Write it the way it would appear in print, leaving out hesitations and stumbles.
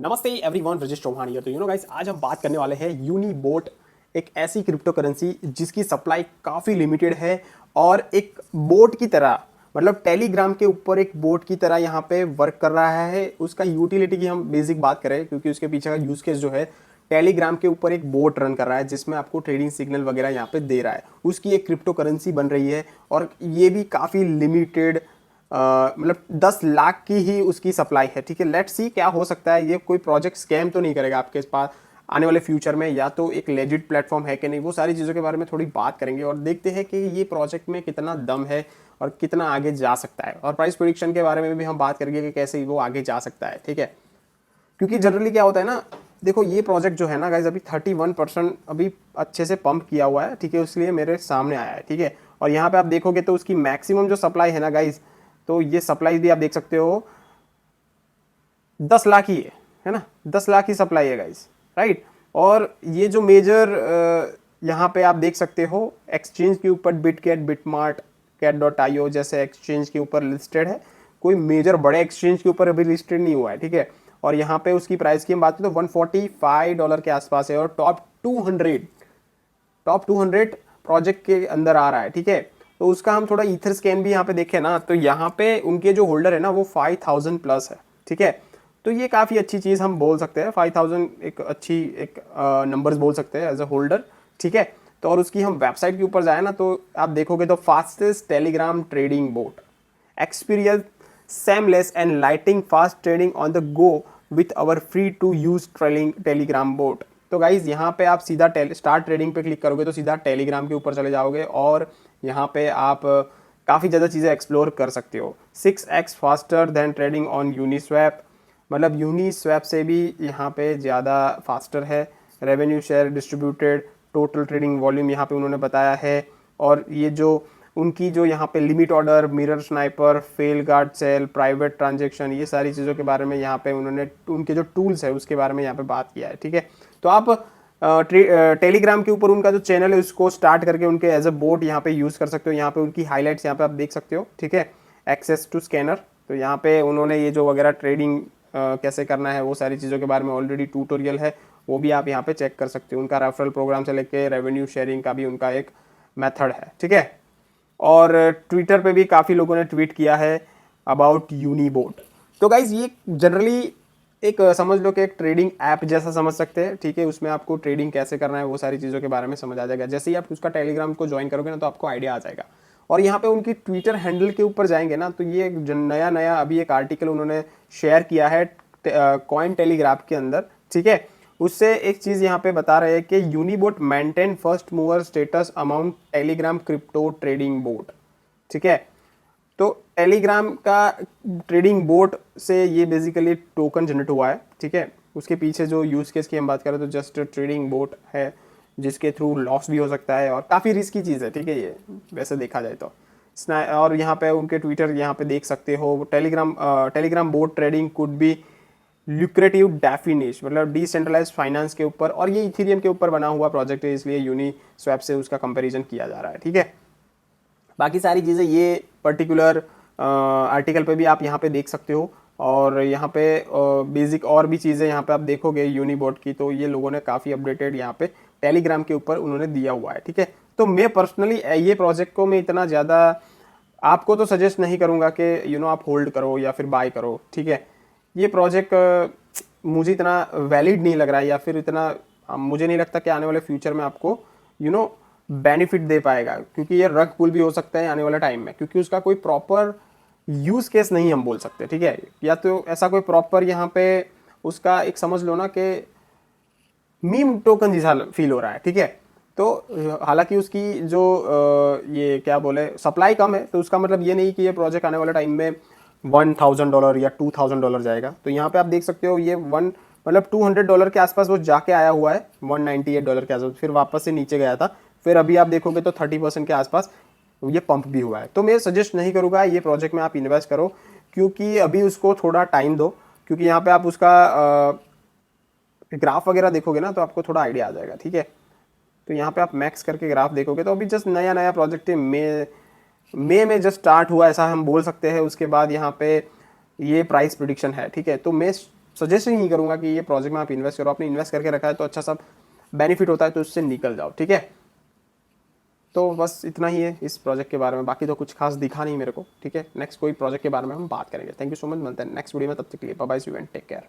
नमस्ते everyone, Brajesh Chauhan here. तो guys, आज हम बात करने वाले हैं यूनिबोट, एक ऐसी क्रिप्टो करेंसी जिसकी सप्लाई काफ़ी लिमिटेड है और एक बोट की तरह, मतलब टेलीग्राम के ऊपर एक बोट की तरह यहाँ पे वर्क कर रहा है। उसका यूटिलिटी की हम बेसिक बात करें, क्योंकि उसके पीछे का यूज केस जो है, टेलीग्राम के ऊपर एक बोट रन कर रहा है जिसमें आपको ट्रेडिंग सिग्नल वगैरह यहाँ पे दे रहा है। उसकी एक क्रिप्टो करेंसी बन रही है और ये भी काफ़ी लिमिटेड, मतलब 10 लाख की ही उसकी सप्लाई है। ठीक है, लेट्स सी क्या हो सकता है। ये कोई प्रोजेक्ट स्कैम तो नहीं करेगा आपके पास आने वाले फ्यूचर में, या तो एक लेजिट प्लेटफॉर्म है कि नहीं, वो सारी चीज़ों के बारे में थोड़ी बात करेंगे और देखते हैं कि ये प्रोजेक्ट में कितना दम है और कितना आगे जा सकता है। और प्राइस प्रेडिक्शन के बारे में भी हम बात करेंगे कि कैसे वो आगे जा सकता है। ठीक है, क्योंकि जनरली क्या होता है ना, देखो ये प्रोजेक्ट जो है ना गाइज, अभी 31% अभी अच्छे से पंप किया हुआ है। ठीक है, इसलिए मेरे सामने आया है। ठीक है, और यहाँ पे आप देखोगे तो उसकी मैक्सिमम जो सप्लाई है ना गाइज, तो ये सप्लाई भी आप देख सकते हो 10 लाख ही है ना, 10 लाख ही सप्लाई है गाइज, राइट। और ये जो मेजर यहाँ पे आप देख सकते हो एक्सचेंज के ऊपर बिटगेट, बिटमार्ट, cat.io जैसे एक्सचेंज के ऊपर लिस्टेड है। कोई मेजर बड़े एक्सचेंज के ऊपर अभी लिस्टेड नहीं हुआ है। ठीक है, और यहाँ पे उसकी प्राइस की हम बात करें तो $145 के आसपास है और टॉप 200 प्रोजेक्ट के अंदर आ रहा है। ठीक है, तो उसका हम थोड़ा ईथर स्कैन भी यहाँ पे देखें ना, तो यहाँ पे उनके जो होल्डर है ना वो 5000 प्लस है। ठीक है, तो ये काफ़ी अच्छी चीज़ हम बोल सकते हैं। 5000 एक अच्छी एक नंबर्स बोल सकते हैं एज अ होल्डर। ठीक है, तो और उसकी हम वेबसाइट के ऊपर जाए ना, तो आप देखोगे तो fastest Telegram trading bot, experience seamless and lightning fast trading on the go with our free to use Telegram bot. तो गाइज यहाँ पे आप सीधा स्टार्ट ट्रेडिंग पे क्लिक करोगे तो सीधा टेलीग्राम के ऊपर चले जाओगे और यहाँ पे आप काफ़ी ज़्यादा चीज़ें एक्सप्लोर कर सकते हो। 6x faster than trading on Uniswap, मतलब यूनिस्वैप से भी यहाँ पे ज़्यादा फास्टर है। Revenue share distributed, total trading volume यहाँ पे उन्होंने बताया है। और ये जो उनकी जो यहाँ पे limit order, mirror sniper, fail guard sell, private transaction, ये सारी चीज़ों के बारे में यहाँ पे उन्होंने उनके जो टूल्स है उसके बारे में यहाँ पे बात किया है। ठीक है, तो आप टेलीग्राम के ऊपर उनका जो चैनल है उसको स्टार्ट करके उनके एज अ बोट यहाँ पे यूज़ कर सकते हो। यहाँ पे उनकी हाईलाइट्स यहाँ पे आप देख सकते हो। ठीक है, एक्सेस टू स्कैनर, तो यहाँ पे उन्होंने ये जो वगैरह ट्रेडिंग कैसे करना है वो सारी चीज़ों के बारे में ऑलरेडी ट्यूटोरियल है, वो भी आप यहाँ पे चेक कर सकते हो। उनका रेफरल प्रोग्राम से लेके रेवेन्यू शेयरिंग का भी उनका एक मेथड है। ठीक है, और ट्विटर पे भी काफ़ी लोगों ने ट्वीट किया है अबाउट यूनिबोट। तो गाइज ये जनरली एक समझ लो कि एक ट्रेडिंग ऐप जैसा समझ सकते हैं। ठीक है, उसमें आपको ट्रेडिंग कैसे करना है वो सारी चीज़ों के बारे में समझ आ जाएगा। जैसे ही आप उसका टेलीग्राम को ज्वाइन करोगे ना तो आपको आइडिया आ जाएगा। और यहाँ पे उनकी ट्विटर हैंडल के ऊपर जाएंगे ना, तो ये नया अभी एक आर्टिकल उन्होंने शेयर किया है कॉइन टेलीग्राफ के अंदर। ठीक है, उससे एक चीज़ यहाँ पे बता रहे हैं कि Unibot maintain first mover status amount Telegram crypto trading bot. ठीक है, तो टेलीग्राम का ट्रेडिंग बोट से ये बेसिकली टोकन जनरेट हुआ है। ठीक है, उसके पीछे जो यूज़ केस की हम बात करें तो जस्ट ट्रेडिंग बोट है जिसके थ्रू लॉस भी हो सकता है और काफ़ी रिस्की चीज़ है। ठीक है, ये वैसे देखा जाए तो और यहाँ पे उनके ट्विटर यहाँ पे देख सकते हो। Telegram bot trading could be lucrative definitely, मतलब डिसेंट्रलाइज फाइनेंस के ऊपर, और ये इथेरियम के ऊपर बना हुआ प्रोजेक्ट है, इसलिए यूनिस्वैप से उसका कंपैरिजन किया जा रहा है। ठीक है, बाकी सारी चीज़ें ये पर्टिकुलर आर्टिकल पे भी आप यहाँ पे देख सकते हो। और यहाँ पे बेसिक और भी चीज़ें यहाँ पे आप देखोगे यूनिबोट की, तो ये लोगों ने काफ़ी अपडेटेड यहाँ पे टेलीग्राम के ऊपर उन्होंने दिया हुआ है। ठीक है, तो मैं पर्सनली ये प्रोजेक्ट को मैं इतना ज़्यादा आपको तो सजेस्ट नहीं करूँगा कि आप होल्ड करो या फिर बाय करो। ठीक है, ये प्रोजेक्ट मुझे इतना वैलिड नहीं लग रहा है, या फिर इतना मुझे नहीं लगता कि आने वाले फ्यूचर में आपको बेनिफिट दे पाएगा, क्योंकि ये रग पुल भी हो सकता है आने वाले टाइम में, क्योंकि उसका कोई प्रॉपर यूज केस नहीं हम बोल सकते। ठीक है, या तो ऐसा कोई प्रॉपर यहाँ पे उसका एक समझ लो ना कि मीम टोकन जैसा फील हो रहा है। ठीक है, तो हालांकि उसकी जो ये क्या बोले सप्लाई कम है, तो उसका मतलब ये नहीं कि ये प्रोजेक्ट आने वाले टाइम में $1000 या $2000 जाएगा। तो यहाँ पे आप देख सकते हो ये मतलब $200 के आसपास वो जाके आया हुआ है, $198 के आसपास, फिर वापस से नीचे गया था, फिर अभी आप देखोगे तो 30% के आसपास ये पंप भी हुआ है। तो मैं सजेस्ट नहीं करूँगा ये प्रोजेक्ट में आप इन्वेस्ट करो, क्योंकि अभी उसको थोड़ा टाइम दो, क्योंकि यहाँ पे आप उसका ग्राफ वगैरह देखोगे ना तो आपको थोड़ा आइडिया आ जाएगा। ठीक है, तो यहाँ पे आप मैक्स करके ग्राफ देखोगे तो अभी जस्ट नया प्रोजेक्ट है, मई में जस्ट स्टार्ट हुआ ऐसा हम बोल सकते हैं। उसके बाद यहाँ पे ये प्राइस प्रिडिक्शन है। ठीक है, तो मैं सजेस्ट ही नहीं करूँगा कि ये प्रोजेक्ट में आप इन्वेस्ट करो। आपने इन्वेस्ट करके रखा है तो अच्छा सा बेनिफिट होता है तो उससे निकल जाओ, ठीक है। तो बस इतना ही है इस प्रोजेक्ट के बारे में, बाकी तो कुछ खास दिखा नहीं मेरे को, ठीक है। नेक्स्ट कोई प्रोजेक्ट के बारे में हम बात करेंगे। थैंक यू सो मच, मिलते हैं नेक्स्ट वीडियो में, तब तक के लिए bye bye, see you and take care.